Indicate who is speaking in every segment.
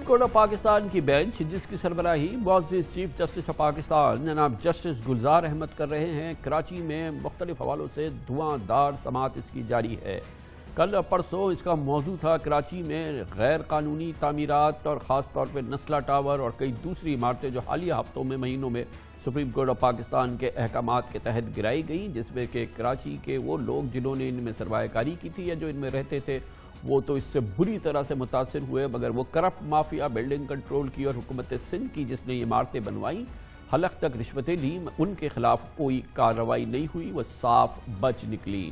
Speaker 1: Court of Pakistan کی bench جس کی سربراہی معزز چیف جسٹس آف پاکستان جناب جسٹس گلزار احمد کر رہے ہیں، کراچی میں مختلف حوالوں سے دھواں دار سماعت اس کی جاری ہے۔ کل پرسوں اس کا موضوع تھا کراچی میں غیر قانونی تعمیرات اور خاص طور پہ نسلہ ٹاور اور کئی دوسری عمارتیں جو حالیہ ہفتوں میں مہینوں میں سپریم کورٹ آف پاکستان کے احکامات کے تحت گرائی گئیں، جس میں کہ کراچی کے وہ لوگ جنہوں نے ان میں سرمایہ کاری کی تھی یا جو ان میں رہتے تھے وہ تو اس سے بری طرح سے متاثر ہوئے، مگر وہ کرپٹ مافیا بلڈنگ کنٹرول کی اور حکومت سندھ کی جس نے یہ عمارتیں بنوائیں، حلق تک رشوتیں لیں، ان کے خلاف کوئی کارروائی نہیں ہوئی، وہ صاف بچ نکلی۔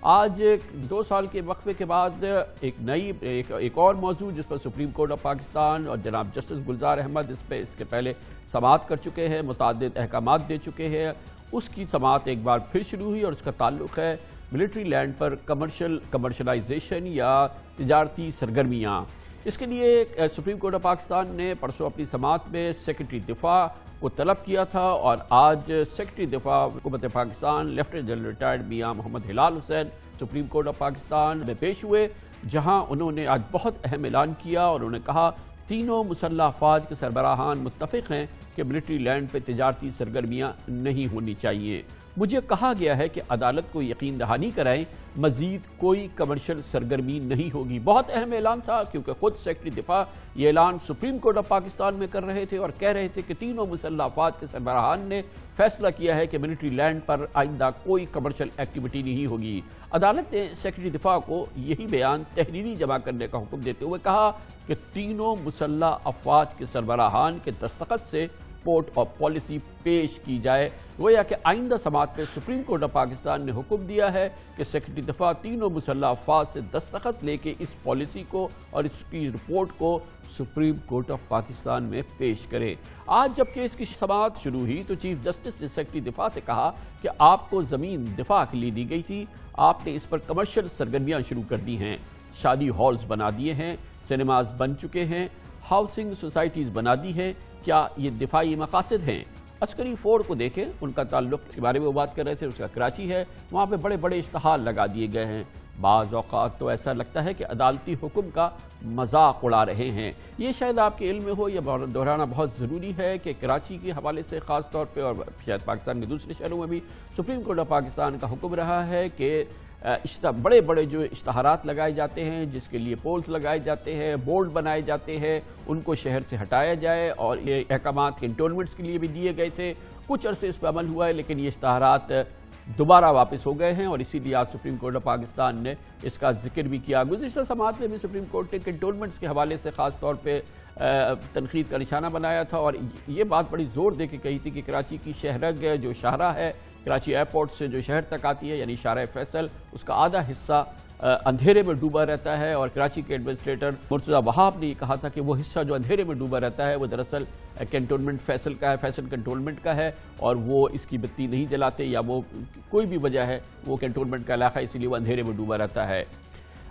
Speaker 1: آج 2 سال کے وقفے کے بعد ایک اور موضوع جس پر سپریم کورٹ آف پاکستان اور جناب جسٹس گلزار احمد اس کے پہلے سماعت کر چکے ہیں، متعدد احکامات دے چکے ہیں، اس کی سماعت ایک بار پھر شروع ہوئی اور اس کا تعلق ہے ملٹری لینڈ پر کمرشلائزیشن یا تجارتی سرگرمیاں۔ اس کے لیے سپریم کورٹ آف پاکستان نے پرسوں اپنی سماعت میں سیکرٹری دفاع کو طلب کیا تھا اور آج سیکرٹری دفاع حکومت پاکستان لیفٹیننٹ جنرل ریٹائرڈ میاں محمد ہلال حسین سپریم کورٹ آف پاکستان میں پیش ہوئے، جہاں انہوں نے آج بہت اہم اعلان کیا اور انہوں نے کہا تینوں مسلح افواج کے سربراہان متفق ہیں کہ ملٹری لینڈ پہ تجارتی سرگرمیاں نہیں ہونی چاہیے۔ مجھے کہا گیا ہے کہ عدالت کو یقین دہانی کرائیں مزید کوئی کمرشل سرگرمی نہیں ہوگی۔ بہت اہم اعلان تھا کیونکہ خود سیکرٹری دفاع یہ اعلان سپریم کورٹ آف پاکستان میں کر رہے تھے اور کہہ رہے تھے کہ تینوں مسلح افواج کے سربراہان نے فیصلہ کیا ہے کہ ملٹری لینڈ پر آئندہ کوئی کمرشل ایکٹیویٹی نہیں ہوگی۔ عدالت نے سیکرٹری دفاع کو یہی بیان تحریری جمع کرنے کا حکم دیتے ہوئے کہا کہ تینوں مسلح افواج کے سربراہان کے دستخط سے رپورٹ اور پالیسی پیش کی جائے، گویا کہ آئندہ سماعت میں سپریم کورٹ آف پاکستان نے حکم دیا ہے کہ سیکرٹری دفاع تینوں مسلح افواج سے دستخط لے کے اس پالیسی کو اور اس کی رپورٹ کو سپریم کورٹ آف پاکستان میں پیش کرے۔ آج جبکہ اس کی سماعت شروع ہوئی تو چیف جسٹس نے سیکرٹری دفاع سے کہا کہ آپ کو زمین دفاع کے لیے دی گئی تھی، آپ نے اس پر کمرشل سرگرمیاں شروع کر دی ہیں، شادی ہالز بنا دیے ہیں، سینماز بن چکے ہیں، ہاؤسنگ سوسائٹیز بنا دی ہیں، کیا یہ دفاعی مقاصد ہیں؟ عسکری فورٹ کو دیکھیں، ان کا تعلق اس کے بارے میں وہ بات کر رہے تھے، اس کا کراچی ہے، وہاں پہ بڑے بڑے اشتہار لگا دیے گئے ہیں۔ بعض اوقات تو ایسا لگتا ہے کہ عدالتی حکم کا مذاق اڑا رہے ہیں۔ یہ شاید آپ کے علم میں ہو، یہ دہرانا بہت ضروری ہے کہ کراچی کے حوالے سے خاص طور پہ اور شاید پاکستان کے دوسرے شہروں میں بھی سپریم کورٹ آف پاکستان کا حکم رہا ہے کہ بڑے بڑے جو اشتہارات لگائے جاتے ہیں، جس کے لیے پولز لگائے جاتے ہیں، بورڈ بنائے جاتے ہیں، ان کو شہر سے ہٹایا جائے، اور یہ احکامات کنٹونمنٹس کے لیے بھی دیے گئے تھے، کچھ عرصے اس پہ عمل ہوا ہے لیکن یہ اشتہارات دوبارہ واپس ہو گئے ہیں اور اسی لیے آج سپریم کورٹ آف پاکستان نے اس کا ذکر بھی کیا۔ گزشتہ سماعت میں بھی سپریم کورٹ نے کنٹونمنٹس کے حوالے سے خاص طور پہ تنقید کا نشانہ بنایا تھا اور یہ بات بڑی زور دے کے کہی تھی کہ کراچی کی شہرگ جو شاہراہ ہے کراچی ایئرپورٹ سے جو شہر تک آتی ہے یعنی شارع فیصل، اس کا آدھا حصہ اندھیرے میں ڈوبا رہتا ہے، اور کراچی کے ایڈمنسٹریٹر مرتضی وہاب نے یہ کہا تھا کہ وہ حصہ جو اندھیرے میں ڈوبا رہتا ہے وہ دراصل کنٹونمنٹ فیصل کا ہے، فیصل کنٹونمنٹ کا ہے، اور وہ اس کی بتی نہیں جلاتے یا وہ کوئی بھی وجہ ہے، وہ کنٹونمنٹ کا علاقہ اسی لیے وہ اندھیرے میں ڈوبا رہتا ہے۔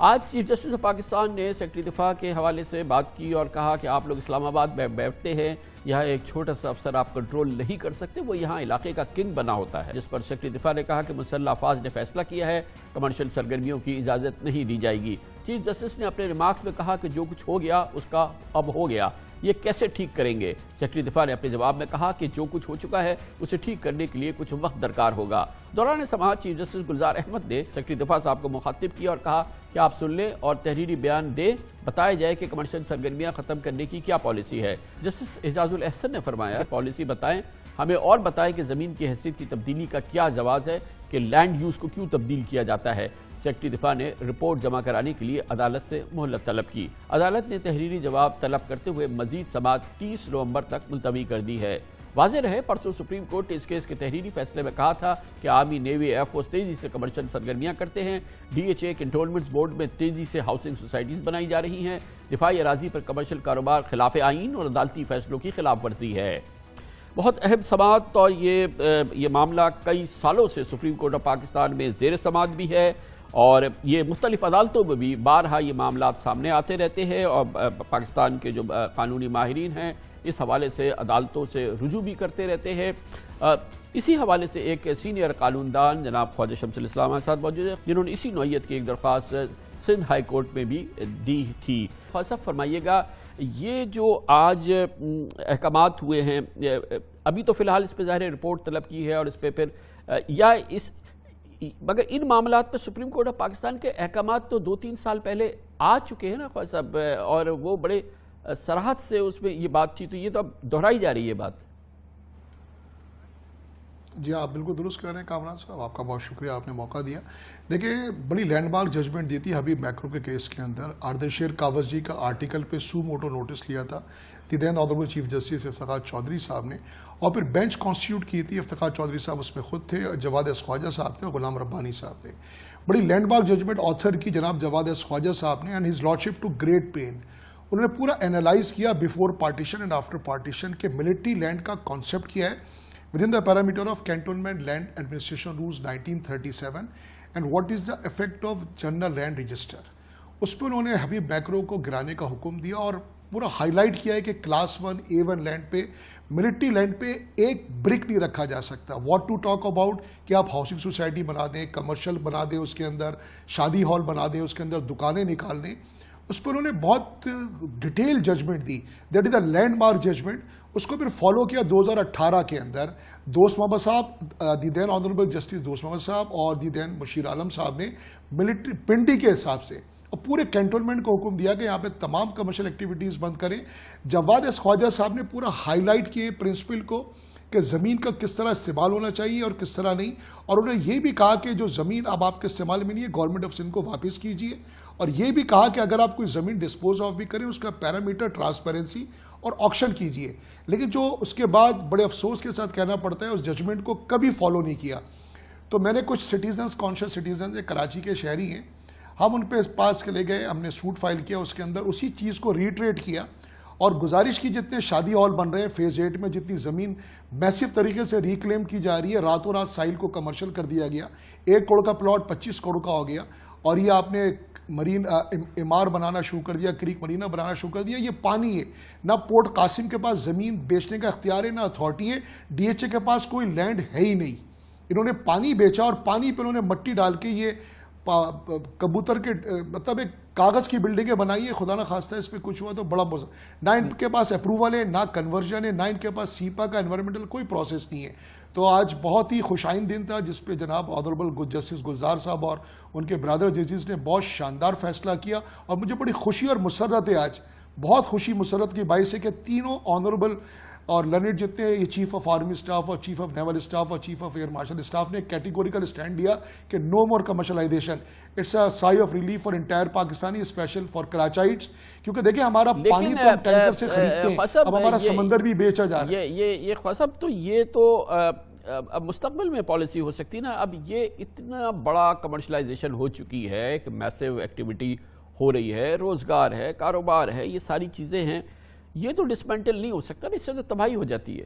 Speaker 1: آج چیف جسٹس آف پاکستان نے سیکرٹری دفاع کے حوالے سے بات کی اور کہا کہ آپ لوگ اسلام آباد میں بیٹھتے ہیں، یہاں ایک چھوٹا سا افسر آپ کنٹرول نہیں کر سکتے، وہ یہاں علاقے کا کنگ بنا ہوتا ہے، جس پر سیکرٹری دفاع نے کہا کہ مسلح افواج نے فیصلہ کیا ہے کمرشل سرگرمیوں کی اجازت نہیں دی جائے گی۔ چیف جسٹس نے اپنے ریمارکس میں کہا کہ جو کچھ ہو گیا اس کا اب ہو گیا، یہ کیسے ٹھیک کریں گے؟ سیکرٹری دفاع نے اپنے جواب میں کہا کہ جو کچھ ہو چکا ہے اسے ٹھیک کرنے کے لیے کچھ وقت درکار ہوگا۔ دوران سماعت چیف جسٹس گلزار احمد نے سیکرٹری دفاع صاحب کو مخاطب کیا اور کہا کہ آپ سن لیں اور تحریری بیان دیں، بتایا جائے کہ کمرشل سرگرمیاں ختم کرنے کی کیا پالیسی ہے۔ جسٹس اعجاز الاحسن نے فرمایا پالیسی بتائیں ہمیں اور بتائیں کہ زمین کی حیثیت کی تبدیلی کا کیا جواز ہے، کہ لینڈ یوز کو کیوں تبدیل کیا جاتا ہے۔ سیکرٹری دفاع نے رپورٹ جمع کرانے کے لیے عدالت سے مہلت طلب کی۔ عدالت نے تحریری جواب طلب کرتے ہوئے مزید سماعت 30 نومبر تک ملتوی کر دی ہے۔ واضح رہے پرسوں سپریم کورٹ نے اس کیس کے تحریری فیصلے میں کہا تھا کہ آرمی، نیوی، ایئر فورس تیزی سے کمرشل سرگرمیاں کرتے ہیں، ڈی ایچ اے کنٹونمنٹس بورڈ میں تیزی سے ہاؤسنگ سوسائٹیز بنائی جا رہی ہیں، دفاعی اراضی پر کمرشل کاروبار خلاف آئین اور عدالتی فیصلوں کی خلاف ورزی ہے۔ بہت اہم سماعت اور یہ معاملہ کئی سالوں سے سپریم کورٹ آف پاکستان میں زیر سماعت بھی ہے اور یہ مختلف عدالتوں میں بھی بارہا یہ معاملات سامنے آتے رہتے ہیں اور پاکستان کے جو قانونی ماہرین ہیں اس حوالے سے عدالتوں سے رجوع بھی کرتے رہتے ہیں۔ اسی حوالے سے ایک سینئر قانون دان جناب خواجہ شمس الاسلام ہمارے ساتھ موجود ہیں جنہوں نے اسی نوعیت کی ایک درخواست سندھ ہائی کورٹ میں بھی دی تھی۔ خواجہ صاحب فرمائیے گا یہ جو آج احکامات ہوئے ہیں، ابھی تو فی الحال اس پہ ظاہر رپورٹ طلب کی ہے اور اس پہ پھر یا اس مگر ان معاملات پہ سپریم کورٹ آف پاکستان کے احکامات تو 2-3 سال پہلے آ چکے ہیں نا خواجہ صاحب، اور وہ بڑے صراحت سے اس میں یہ بات تھی، تو یہ تو اب دہرائی جا رہی ہے بات۔
Speaker 2: جی آپ بالکل درست کہہ رہے ہیں کامران صاحب، آپ کا بہت شکریہ، آپ نے موقع دیا۔ دیکھیں بڑی لینڈ مارک ججمنٹ دی تھی حبیب میکرو کے کیس کے اندر۔ اردشیر کاوس جی کا آرٹیکل پہ سو موٹو نوٹس لیا تھا the then honourable chief justice Iftikhar Chaudhry صاحب نے، اور پھر بینچ کانسٹیٹیوٹ کی تھی۔ افتخار چودھری صاحب اس میں خود تھے، جواد ایس خواجہ صاحب تھے اور غلام ربانی صاحب تھے۔ بڑی لینڈ مارک ججمنٹ آتھر کی جناب جواد ایس خواجہ صاحب نے، and his lordship to great pain. انہوں نے پورا اینالائز کیا before partition and after partition کہ ملٹری لینڈ کا کانسیپٹ کیا ہے within the parameter of Cantonment Land Administration Rules 1937 and what is the effect of General Land Register۔ اس پہ انہوں نے حبیب میکرو کو گرانے کا حکم دیا اور پورا ہائی لائٹ کیا ہے کہ کلاس 1 A1 لینڈ پہ، ملٹری لینڈ پہ ایک برک نہیں رکھا جا سکتا۔ واٹ ٹو ٹاک اباؤٹ کہ آپ ہاؤسنگ سوسائٹی بنا دیں، کمرشل بنا دیں، اس کے اندر شادی ہال بنا دیں، اس کے اندر دکانیں نکال دیں۔ اس پر انہوں نے بہت ڈیٹیل ججمنٹ دی، that is the landmark judgment. اس کو پھر فالو کیا 2018 کے اندر دوست محمد صاحب، دی دین آنریبل جسٹس دوست محمد صاحب اور دی دین مشیر عالم صاحب نے ملٹری پنڈی کے حساب سے اور پورے کینٹونمنٹ کو حکم دیا کہ یہاں پہ تمام کمرشل ایکٹیویٹیز بند کریں۔ جواد ایس خواجہ صاحب نے پورا ہائی لائٹ کیے پرنسپل کو کہ زمین کا کس طرح استعمال ہونا چاہیے اور کس طرح نہیں، اور انہوں نے یہ بھی کہا کہ جو زمین اب آپ کے استعمال میں نہیں ہے گورنمنٹ آف سندھ کو واپس کیجیے، اور یہ بھی کہا کہ اگر آپ کوئی زمین ڈسپوز آف بھی کریں اس کا پیرامیٹر ٹرانسپیرنسی اور آکشن کیجیے۔ لیکن جو اس کے بعد بڑے افسوس کے ساتھ کہنا پڑتا ہے اس ججمنٹ کو کبھی فالو نہیں کیا۔ تو میں نے کچھ سٹیزنز، کانشیس سٹیزنز کراچی کے شہری ہیں، ہم ان پہ پاس کے لے گئے، ہم نے سوٹ فائل کیا، اس کے اندر اسی چیز کو ریٹریٹ کیا اور گزارش کی جتنے شادی ہال بن رہے ہیں فیز 8 میں، جتنی زمین میسو طریقے سے ریکلیم کی جا رہی ہے، راتوں رات ساحل کو کمرشل کر دیا گیا، 1 کروڑ کا پلاٹ 25 کروڑ کا ہو گیا، اور یہ آپ نے مرین امار بنانا شروع کر دیا، کریک مرینا بنانا شروع کر دیا۔ یہ پانی ہے، نہ پورٹ قاسم کے پاس زمین بیچنے کا اختیار ہے، نہ اتھارٹی ہے، ڈی ایچ اے کے پاس کوئی لینڈ ہے ہی نہیں۔ انہوں نے پانی بیچا اور پانی پہ انہوں نے مٹی ڈال کے یہ کبوتر کے مطلب ایک کاغذ کی بلڈنگیں بنائی ہے۔ خدا نہ خواستہ اس پہ کچھ ہوا تو بڑا نہ ان کے پاس اپروول ہے، نہ کنورژن ہے، نہ ان کے پاس سیپا کا انوائرمنٹل کوئی پروسیس نہیں ہے۔ تو آج بہت ہی خوش آئند دن تھا جس پہ جناب آنریبل جسٹس گلزار صاحب اور ان کے برادر ججز نے بہت شاندار فیصلہ کیا، اور مجھے بڑی خوشی اور مسرت ہے، آج بہت خوشی مسرت کی باعث ہے کہ تینوں آنریبل اور لرنڈ جتنے یہ چیف آف آرمی اسٹاف اور چیف آف نیول اسٹاف اور chief of air marshal staff نے کیٹیگوریکل اسٹینڈ لیا کہ no more commercialisation. It's a sigh of relief for entire Pakistani, special for Karachiites, کیونکہ دیکھیں ہمارا پانی تو ہم ٹینکر سے خریدتے ہیں، اب ہمارا سمندر بھی بیچا جا رہا ہے۔
Speaker 1: یہ خواصب تو یہ تو اب مستقبل میں پالیسی ہو سکتی نا، اب یہ اتنا بڑا کمرشلائزیشن ہو چکی ہے کہ میسو ایکٹیویٹی ہو رہی ہے، روزگار ہے، کاروبار ہے، یہ ساری چیزیں ہیں، یہ تو ڈسمینٹل نہیں ہو سکتا نا، اس سے تو تباہی ہو جاتی ہے۔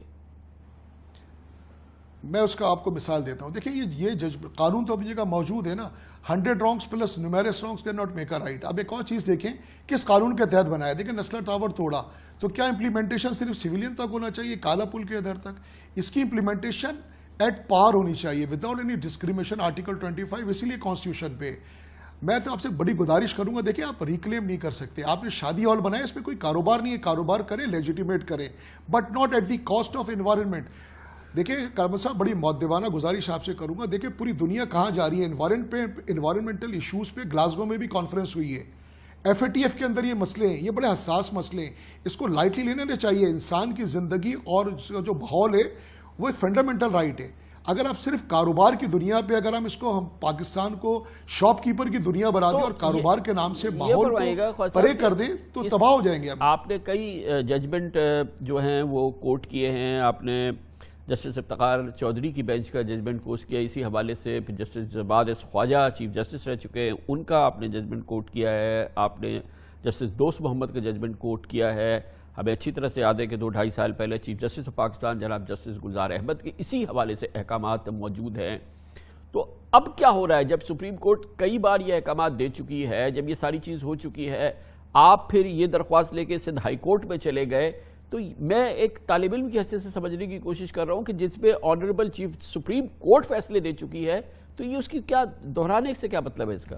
Speaker 2: میں اس کا آپ کو مثال دیتا ہوں، دیکھیں یہ قانون تو اپنی جگہ موجود ہے نا، 100 wrongs plus numerous wrongs can not make a right. اب ایک اور چیز دیکھیں کس قانون کے تحت بنایا، دیکھیں نسلر ٹاور توڑا تو کیا امپلیمنٹیشن صرف سویلین تک ہونا چاہیے، کالا پل کے ادھر تک؟ اس کی امپلیمنٹیشن ایٹ پار ہونی چاہیے وداؤٹ اینی ڈسکریمنیشن، آرٹیکل 25 اسی لیے کانسٹیٹیوشن پہ۔ میں تو آپ سے بڑی گزارش کروں گا، دیکھیں آپ ریکلیم نہیں کر سکتے، آپ نے شادی ہال بنایا، اس میں کوئی کاروبار نہیں ہے، کاروبار کریں، لیجیٹیمیٹ کریں، but not at the cost of environment. دیکھیں کارمن صاحب بڑی مؤدبانہ گزارش آپ سے کروں گا، دیکھیں پوری دنیا کہاں جا رہی ہے انوائرمنٹل ایشوز پہ، گلاسگو میں بھی کانفرنس ہوئی ہے، FATF کے اندر یہ مسئلے ہیں، یہ بڑے حساس مسئلے ہیں، اس کو لائٹلی لینا چاہیے۔ انسان کی زندگی اور جو ماحول ہے وہ ایک فنڈامنٹل رائٹ ہے۔ اگر آپ صرف کاروبار کی دنیا پہ اگر ہم اس کو ہم پاکستان کو شاپ کیپر کی دنیا بنا دیں اور کاروبار کے نام سے ماحول کو پرے کر دیں تو تباہ ہو جائیں گے۔
Speaker 1: آپ نے کئی ججمنٹ جو ہیں وہ کوٹ کیے ہیں، آپ نے جسٹس افتخار چودھری کی بینچ کا ججمنٹ کوٹ کیا، اسی حوالے سے جسٹس جواد ایس خواجہ چیف جسٹس رہ چکے ہیں، ان کا آپ نے ججمنٹ کوٹ کیا ہے، آپ نے جسٹس دوست محمد کا ججمنٹ کوٹ کیا ہے۔ ہمیں اچھی طرح سے یاد ہے کہ 2-2.5 سال پہلے چیف جسٹس آف پاکستان جناب جسٹس گلزار احمد کے اسی حوالے سے احکامات موجود ہیں۔ تو اب کیا ہو رہا ہے جب سپریم کورٹ کئی بار یہ احکامات دے چکی ہے، جب یہ ساری چیز ہو چکی ہے، آپ پھر یہ درخواست لے کے سندھ ہائی کورٹ میں چلے گئے، تو میں ایک طالب علم کی حیثیت سے سمجھنے کی کوشش کر رہا ہوں کہ جس پہ آنریبل چیف سپریم کورٹ فیصلے دے چکی ہے، تو یہ اس کی کیا دہرانے سے کیا مطلب ہے اس کا؟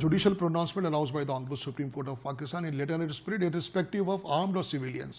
Speaker 2: judicial pronouncement announced by the Honorable Supreme Court of Pakistan in letter and spirit irrespective of armed or civilians.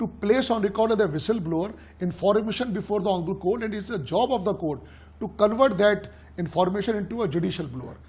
Speaker 2: to place on record as a whistleblower information before the honorable court, and it's the job of the court to convert that information into a judicial blower.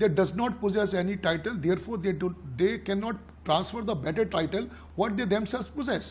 Speaker 2: They does not possess any title, therefore they cannot transfer the better title what they themselves possess.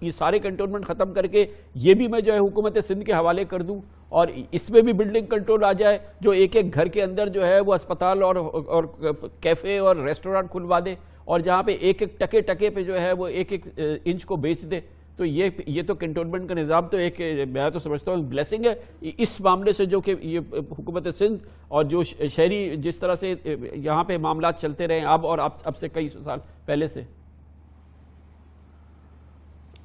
Speaker 1: یہ سارے cantonment ختم کر کے یہ بھی میں جو ہے حکومت سندھ کے حوالے کر دوں اور اس میں بھی بلڈنگ کنٹرول آ جائے, جو ایک ایک گھر کے اندر جو ہے وہ اسپتال اور کیفے اور ریسٹورانٹ کھلوا دے, اور جہاں پہ ایک ایک ٹکے ٹکے پہ جو ہے وہ ایک ایک انچ کو بیچ دے. تو یہ تو کنٹونمنٹ کا نظام تو ایک میں تو سمجھتا ہوں بلیسنگ ہے اس معاملے سے, جو کہ یہ حکومت سندھ اور جو شہری جس طرح سے یہاں پہ معاملات چلتے رہے اب اور اب سے کئی سال پہلے سے.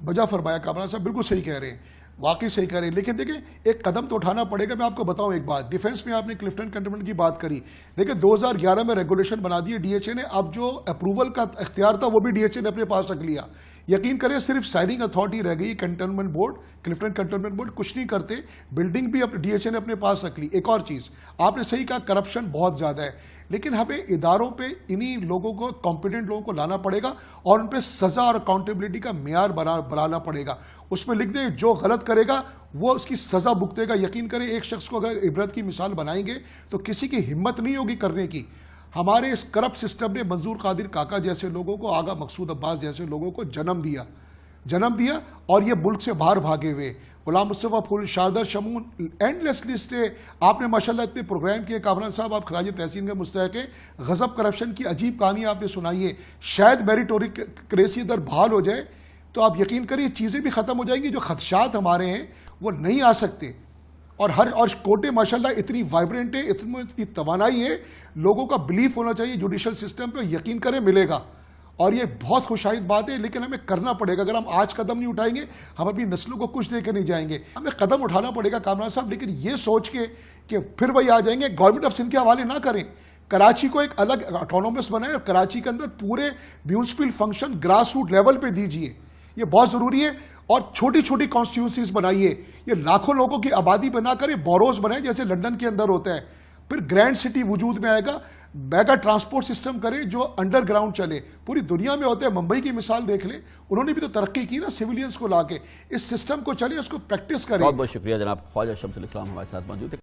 Speaker 2: بجا فرمایا کامران صاحب, بالکل صحیح کہہ رہے ہیں, واقعی صحیح کہہ رہے ہیں. لیکن دیکھیں ایک قدم تو اٹھانا پڑے گا. میں آپ کو بتاؤں ایک بات, ڈیفنس میں آپ نے کلفٹن کنٹونمنٹ کی بات کری. دیکھیں 2011 میں ریگولیشن بنا دی ڈی ایچ اے نے, اب جو اپروول کا اختیار تھا وہ بھی ڈی ایچ اے نے اپنے پاس رکھ لیا. یقین کریں صرف سائننگ اتھارٹی رہ گئی cantonment board, Clifton cantonment board کچھ نہیں کرتے, بلڈنگ بھی ڈی ایچ اے نے اپنے پاس رکھ لی. ایک اور چیز آپ نے صحیح کہا, کرپشن بہت زیادہ ہے, لیکن ہمیں اداروں پہ انہی لوگوں کو, کمپیٹنٹ لوگوں کو لانا پڑے گا اور ان پہ سزا اور اکاؤنٹیبلٹی کا معیار بنانا پڑے گا. اس میں لکھ دیں جو غلط کرے گا وہ اس کی سزا بھگتے گا. یقین کریں ایک شخص کو اگر عبرت کی مثال بنائیں گے تو کسی کی ہمت نہیں ہوگی کرنے کی. ہمارے اس کرپٹ سسٹم نے منظور قادر کاکا جیسے لوگوں کو, آغا مقصود عباس جیسے لوگوں کو جنم دیا اور یہ ملک سے باہر بھاگے ہوئے. غلام مصطفیٰ پھول, شاردر شمون, اینڈلیس لسٹ ہے. آپ نے ماشاءاللہ اتنے پروگرام کیے کامران صاحب, آپ خراج تحسین کے مستحق ہیں. غضب کرپشن کی عجیب کہانی آپ نے سنائی ہے. شاید میریٹوریکریسی ادھر بحال ہو جائے تو آپ یقین کریے چیزیں بھی ختم ہو جائیں گی. جو خدشات ہمارے ہیں وہ نہیں آ سکتے. اور کوٹے ماشاءاللہ اتنی وائبرنٹ ہے, اتنی توانائی ہے, لوگوں کا بلیف ہونا چاہیے جوڈیشل سسٹم پہ, یقین کریں ملے گا. اور یہ بہت خوشائد بات ہے, لیکن ہمیں کرنا پڑے گا. اگر ہم آج قدم نہیں اٹھائیں گے ہم اپنی نسلوں کو کچھ دے کے نہیں جائیں گے. ہمیں قدم اٹھانا پڑے گا کامران صاحب, لیکن یہ سوچ کے کہ پھر وہی آ جائیں گے. گورنمنٹ آف سندھ کے حوالے نہ کریں, کراچی کو ایک الگ آٹونومس بنائیں اور کراچی کے اندر پورے municipal function grass root level پہ دیجیے, یہ بہت ضروری ہے. اور چھوٹی چھوٹی کانسٹیٹیونسیز بنائیے, یہ لاکھوں لوگوں کی آبادی پہ نہ کریں, بوروز بنائیں جیسے لندن کے اندر ہوتا ہے. پھر گرینڈ سٹی وجود میں آئے گا, میگا ٹرانسپورٹ سسٹم کرے جو انڈر گراؤنڈ چلے. پوری دنیا میں ہوتے ہیں, ممبئی کی مثال دیکھ لیں, انہوں نے بھی تو ترقی کی نا سیویلینز کو لا کے. اس سسٹم کو چلے, اس کو پریکٹس کریں.
Speaker 1: بہت بہت شکریہ جناب. خواجہ شمس الاسلام ہمارے ساتھ موجود ہے.